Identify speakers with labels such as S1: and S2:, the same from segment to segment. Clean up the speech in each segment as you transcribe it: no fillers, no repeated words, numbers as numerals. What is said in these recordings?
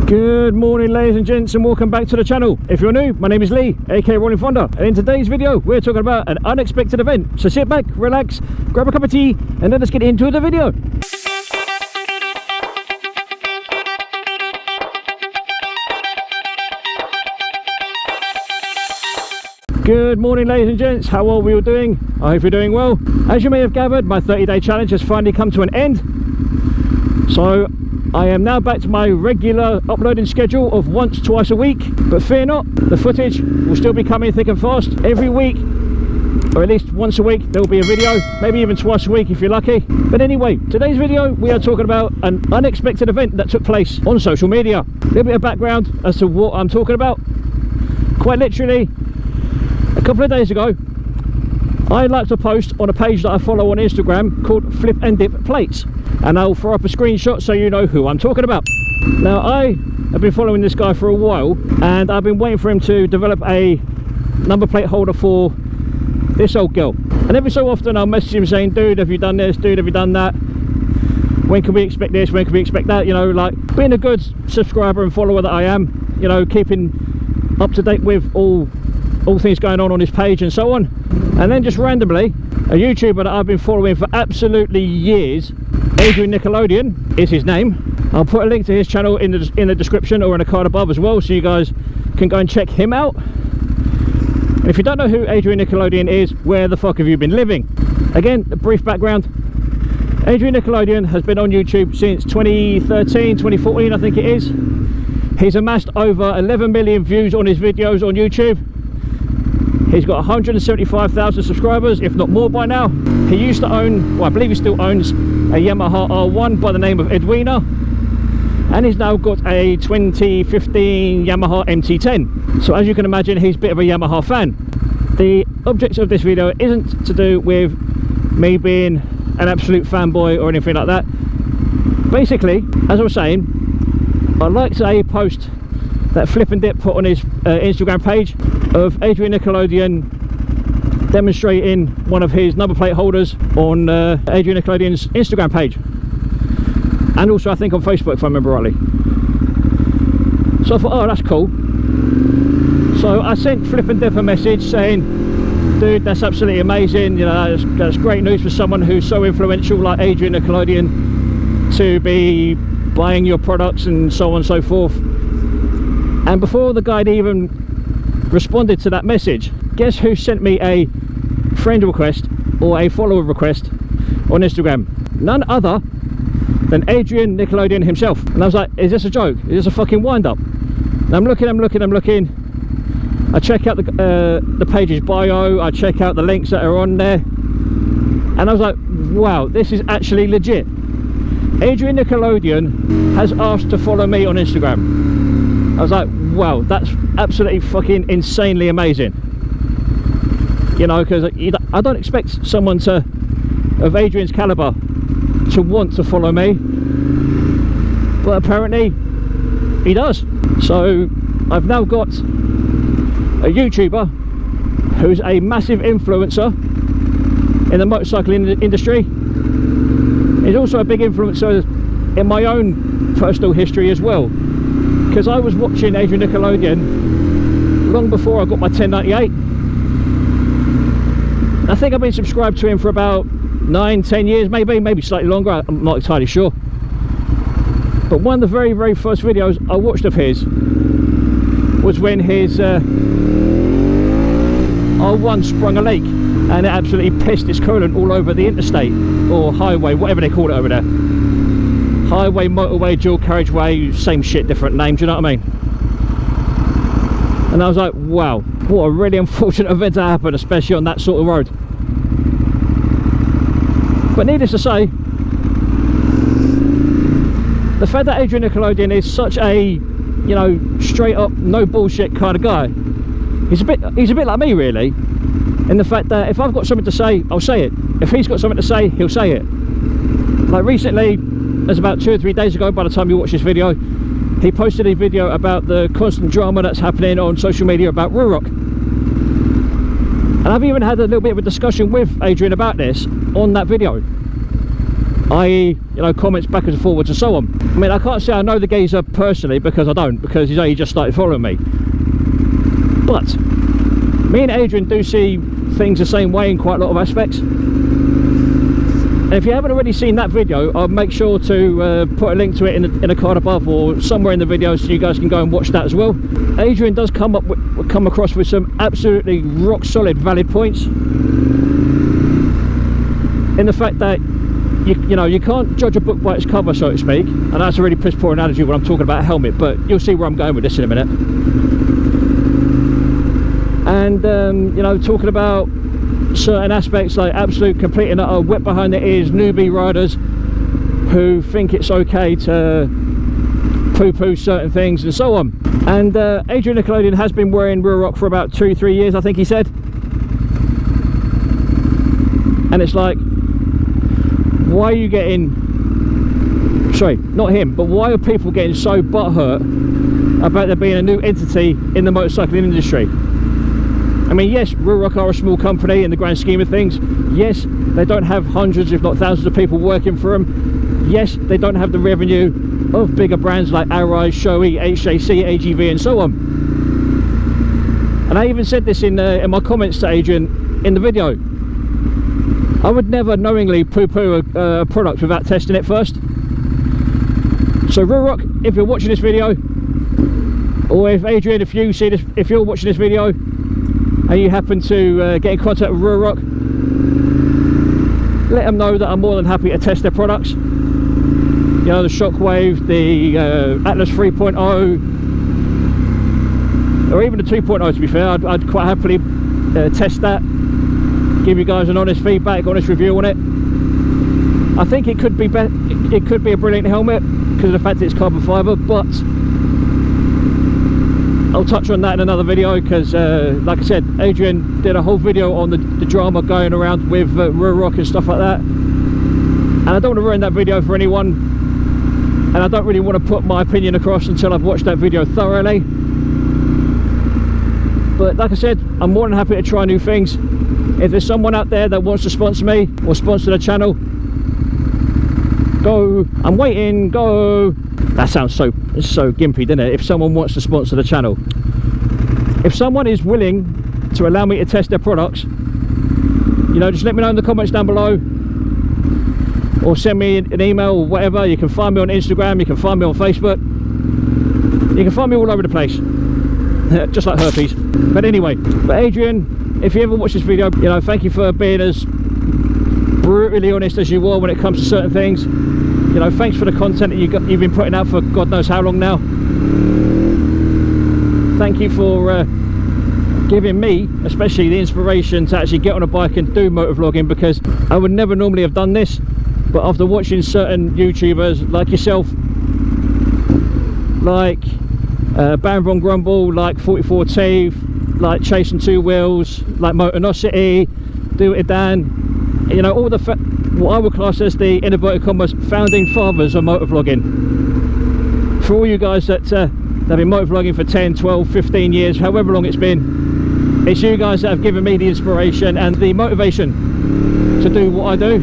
S1: Good morning, ladies and gents, and welcome back to the channel. If you're new, my name is Lee, aka Rollin Thunder, and in today's video we're talking about an unexpected event. So sit back, relax, grab a cup of tea, and then let's get into the video. Good morning, ladies and gents, how are we all doing? I hope you're doing well. As you may have gathered, my 30-day challenge has finally come to an end, so I am now back to my regular uploading schedule of twice a week. But fear not, the footage will still be coming thick and fast every week, or at least once a week there will be a video, maybe even twice a week if you're lucky. But anyway, today's video we are talking about an unexpected event that took place on social media. A little bit of background as to what I'm talking about. Quite literally, a couple of days ago I liked a post on a page that I follow on Instagram called FlipNDipPlates, and I'll throw up a screenshot so you know who I'm talking about. Now, I have been following this guy for a while, and I've been waiting for him to develop a number plate holder for this old girl. And every so often I'll message him saying, dude, have you done this? Dude, have you done that? When can we expect this? When can we expect that? You know, like being a good subscriber and follower that I am, you know, keeping up to date with all things going on his page and so on. And then just randomly, a YouTuber that I've been following for absolutely years, AdjrianNickelodeon is his name. I'll put a link to his channel in the description or in a card above as well, so you guys can go and check him out. And if you don't know who AdjrianNickelodeon is, where the fuck have you been living? Again, a brief background. AdjrianNickelodeon has been on YouTube since 2013, 2014 I think it is. He's amassed over 11 million views on his videos on YouTube. He's got 175,000 subscribers, if not more by now. He used to own, well, I believe he still owns, a Yamaha R1 by the name of Edwina, and he's now got a 2015 Yamaha MT10. So as you can imagine, he's a bit of a Yamaha fan. The object of this video isn't to do with me being an absolute fanboy or anything like that. Basically, as I was saying, I liked a post that FlipNDip put on his Instagram page of AdjrianNickelodeon demonstrating one of his number plate holders on AdjrianNickelodeon's Instagram page, and also I think on Facebook if I remember rightly. So I thought, oh, that's cool. So I sent FlipNDip a message saying, dude, that's absolutely amazing, you know, that's great news for someone who's so influential like AdjrianNickelodeon to be buying your products and so on and so forth. And before the guy even responded to that message, guess who sent me a friend request or a follower request on Instagram? None other than AdjrianNickelodeon himself. And I was like, is this a joke? Is this a fucking wind-up? And I'm looking. I check out the page's bio, I check out the links that are on there, and I was like, wow, this is actually legit. AdjrianNickelodeon has asked to follow me on Instagram. I was like, wow, that's absolutely fucking insanely amazing. You know, because I don't expect someone of Adrian's caliber to want to follow me, but apparently he does. So I've now got a YouTuber who's a massive influencer in the motorcycling industry. He's also a big influencer in my own personal history as well, because I was watching AdjrianNickelodeon long before I got my 1098. I think I've been subscribed to him for about 9-10 years, maybe slightly longer, I'm not entirely sure. But one of the very first videos I watched of his was when his R1 sprung a leak, and it absolutely pissed its coolant all over the interstate or highway, whatever they call it over there. Highway, motorway, dual carriageway, same shit, different name, do you know what I mean? And I was like, wow, what a really unfortunate event to happen, especially on that sort of road. But needless to say, the fact that AdjrianNickelodeon is such a, you know, straight up, no bullshit kind of guy, he's a bit like me really, in the fact that if I've got something to say, I'll say it. If he's got something to say, he'll say it. Like recently, as about 2 or 3 days ago by the time you watch this video, he posted a video about the constant drama that's happening on social media about Ruroc. And I've even had a little bit of a discussion with Adrian about this on that video. i.e. you know, comments backwards and forwards and so on. I mean, I can't say I know the geezer personally, because I don't, because he's only just started following me. But me and Adrian do see things the same way in quite a lot of aspects. And if you haven't already seen that video, I'll make sure to put a link to it in a card above or somewhere in the video, so you guys can go and watch that as well. Adrian does come across with some absolutely rock solid valid points, in the fact that you know, you can't judge a book by its cover, so to speak. And that's a really piss poor analogy when I'm talking about a helmet, but you'll see where I'm going with this in a minute. And you know, talking about certain aspects like absolute complete and utter wet behind the ears newbie riders who think it's okay to poo-poo certain things and so on. And AdjrianNickelodeon has been wearing Ruroc for about 2-3 years, I think he said. And it's like, why are you getting, sorry, not him, but why are people getting so butthurt about there being a new entity in the motorcycling industry? I mean, yes, Ruroc are a small company in the grand scheme of things. Yes, they don't have hundreds if not thousands of people working for them. Yes, they don't have the revenue of bigger brands like Arai, Shoei, HJC, AGV and so on. And I even said this in my comments to Adrian in the video. I would never knowingly poo-poo a product without testing it first. So Ruroc, if you're watching this video, or if Adrian, if you see this, if you're watching this video and you happen to get in contact with Ruroc, let them know that I'm more than happy to test their products. You know, the Shockwave, the Atlas 3.0, or even the 2.0 to be fair. I'd quite happily test that, give you guys an honest feedback, honest review on it. I think it could be a brilliant helmet because of the fact that it's carbon fibre, but I'll touch on that in another video because like I said, Adrian did a whole video on the drama going around with Ruroc and stuff like that, and I don't want to ruin that video for anyone, and I don't really want to put my opinion across until I've watched that video thoroughly. But like I said, I'm more than happy to try new things. If there's someone out there that wants to sponsor me or sponsor the channel, go. I'm waiting, go. That sounds so gimpy, doesn't it? If someone wants to sponsor the channel, if someone is willing to allow me to test their products, you know, just let me know in the comments down below, or send me an email or whatever. You can find me on Instagram, you can find me on Facebook, you can find me all over the place. Just like herpes. But anyway, Adrian, if you ever watch this video, you know, thank you for being as brutally honest as you are when it comes to certain things. You know, thanks for the content that you've been putting out for God knows how long now. Thank you for giving me, especially, the inspiration to actually get on a bike and do motovlogging, because I would never normally have done this, but after watching certain YouTubers like yourself, like Baron Von Grumble, like 44 Teeth, like Chasing Two Wheels, like Motonosity, Do It Dan, you know, all the what I would class as the, in inverted commas, founding fathers of motovlogging. For all you guys that have been motovlogging for 10, 12, 15 years, however long it's been, it's you guys that have given me the inspiration and the motivation to do what I do.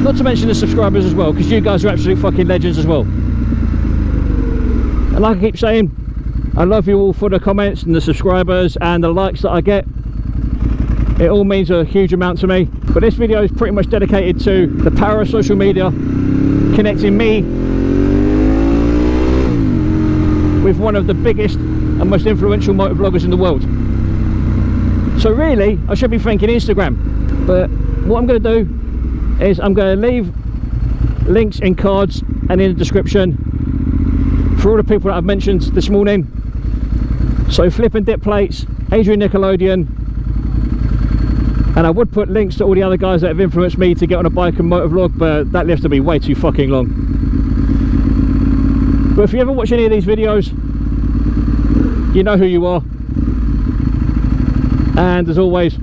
S1: Not to mention the subscribers as well, because you guys are absolute fucking legends as well. And like I keep saying, I love you all for the comments and the subscribers and the likes that I get. It all means a huge amount to me. But this video is pretty much dedicated to the power of social media connecting me with one of the biggest and most influential motovloggers in the world. So really, I should be thanking Instagram. But what I'm going to do is I'm going to leave links in cards and in the description for all the people that I've mentioned this morning. So FlipNDipPlates, AdjrianNickelodeon, and I would put links to all the other guys that have influenced me to get on a bike and motovlog, but that list will be way too fucking long. But if you ever watch any of these videos, you know who you are, and as always,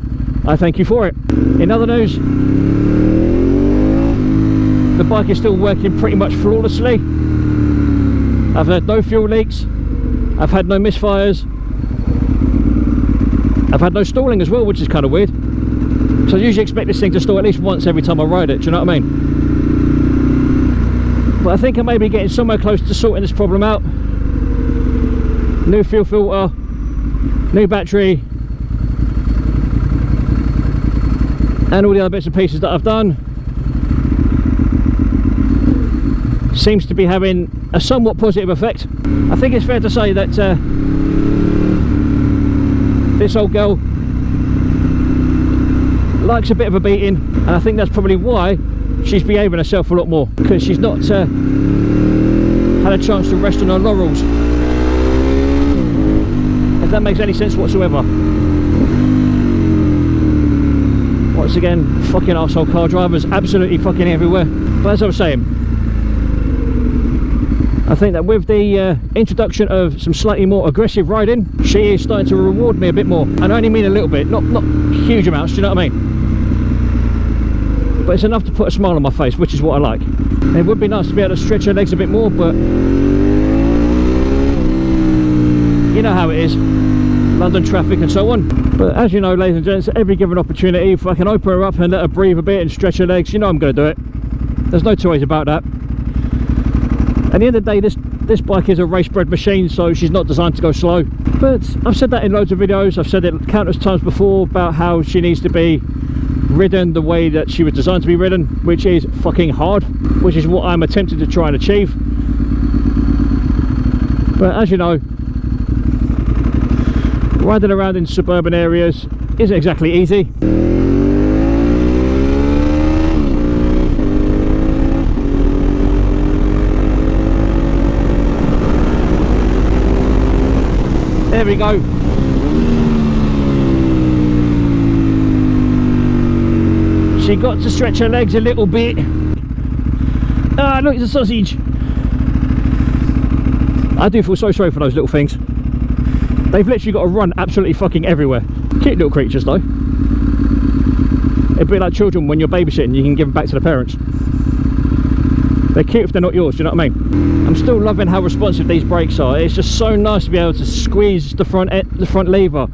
S1: I thank you for it. In other news, the bike is still working pretty much flawlessly. I've had no fuel leaks, I've had no misfires, I've had no stalling as well, which is kind of weird. So I usually expect this thing to stall at least once every time I ride it, do you know what I mean? But I think I may be getting somewhere close to sorting this problem out. New fuel filter, new battery, and all the other bits and pieces that I've done. Seems to be having a somewhat positive effect. I think it's fair to say that this old girl likes a bit of a beating, and I think that's probably why she's behaving herself a lot more, because she's not had a chance to rest on her laurels, if that makes any sense whatsoever. Once again, fucking arsehole car drivers, absolutely fucking everywhere. But as I was saying, I think that with the introduction of some slightly more aggressive riding, she is starting to reward me a bit more. And I only mean a little bit, not huge amounts, do you know what I mean? But it's enough to put a smile on my face, which is what I like. And it would be nice to be able to stretch her legs a bit more, but you know how it is, London traffic and so on. But as you know, ladies and gents, every given opportunity, if I can open her up and let her breathe a bit and stretch her legs, you know I'm going to do it. There's no two ways about that. At the end of the day, this bike is a race-bred machine, so she's not designed to go slow. But I've said that in loads of videos. I've said it countless times before about how she needs to be ridden the way that she was designed to be ridden, which is fucking hard, which is what I'm attempting to try and achieve. But as you know, riding around in suburban areas isn't exactly easy. There we go. She got to stretch her legs a little bit. Ah, look, it's a sausage. I do feel so sorry for those little things. They've literally got to run absolutely fucking everywhere. Cute little creatures though. It'd be like children when you're babysitting, you can give them back to the parents. They're cute if they're not yours, do you know what I mean? I'm still loving how responsive these brakes are. It's just so nice to be able to squeeze the front lever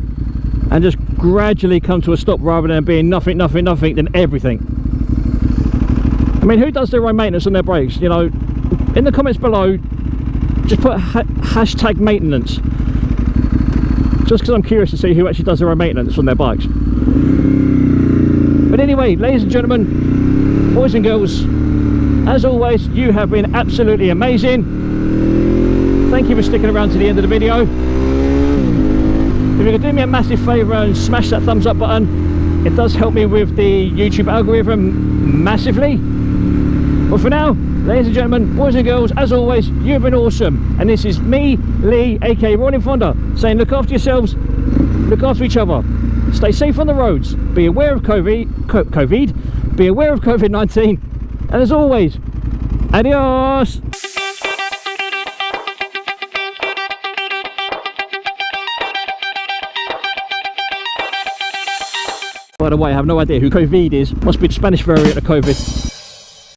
S1: and just gradually come to a stop rather than being nothing then everything. I mean, who does their own maintenance on their brakes? You know, in the comments below, just put hashtag maintenance. Just because I'm curious to see who actually does their own maintenance on their bikes. But anyway, ladies and gentlemen, boys and girls, as always, you have been absolutely amazing. Thank you for sticking around to the end of the video. If you could do me a massive favour and smash that thumbs up button, it does help me with the YouTube algorithm massively. But for now, ladies and gentlemen, boys and girls, as always, you've been awesome. And this is me, Lee, aka Rollin Thunder, saying look after yourselves, look after each other, stay safe on the roads, be aware of be aware of COVID-19, and as always, adios! By the way, I have no idea who COVID is. Must be the Spanish variant of COVID.